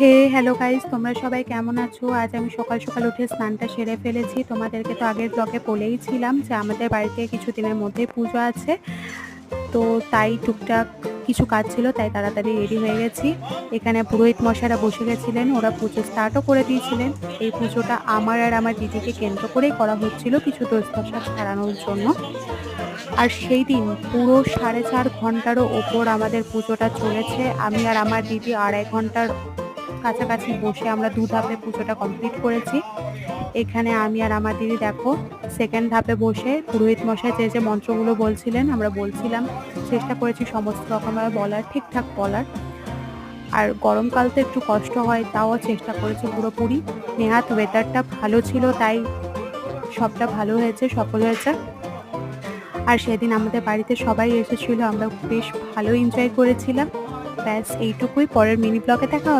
Hello guys, তোমরা সবাই কেমন আছো? আজ আমি সকাল সকাল উঠে স্নানটা সেরে ফেলেছি। তোমাদেরকে তো আগের ব্লগে বলেইছিলাম যে আমাদের বাড়িতে কিছুদিনের মধ্যেই পুজো আছে। তো তাই টুকটাক কিছু কাজ ছিল, তাই তাড়াতাড়ি রেডি হয়ে গেছি। এখানে পুরোহিত মশাইরা বসে গেছিলেন, ওরা পুজো স্টার্টও করে দিয়েছিলেন। এই পুজোটা আমার আর আমার দিদিকে কেন্দ্র করেই করা হচ্ছিল, কিছু দোষ দশা ছাড়ানোর জন্য। আর সেই দিন পুরো 4.5 ঘন্টারও ওপর আমাদের পুজোটা চলেছে। আমি আর আমার দিদি 2.5 ঘন্টার কাছাকাছি বসে আমরা 2 ধাপে পুজোটা কমপ্লিট করেছি। এখানে আমি আর আমার দিদি দেখো সেকেন্ড ধাপে বসে পুরোহিত মশাই যে মন্ত্রগুলো বলছিলেন আমরা বলছিলাম, চেষ্টা করেছি সমস্ত রকমভাবে বলার, ঠিকঠাক বলার। আর গরমকাল তো একটু কষ্ট হয়, তাও চেষ্টা করেছি পুরোপুরি। নেহাত ওয়েদারটা ভালো ছিল, তাই সবটা ভালো হয়েছে, সফল হয়েছে। আর সেদিন আমাদের বাড়িতে সবাই এসেছিল, আমরা বেশ ভালো এনজয় করেছিলাম। ব্যাস এইটুকুই। পরের মিনি ব্লগে দেখা হবে।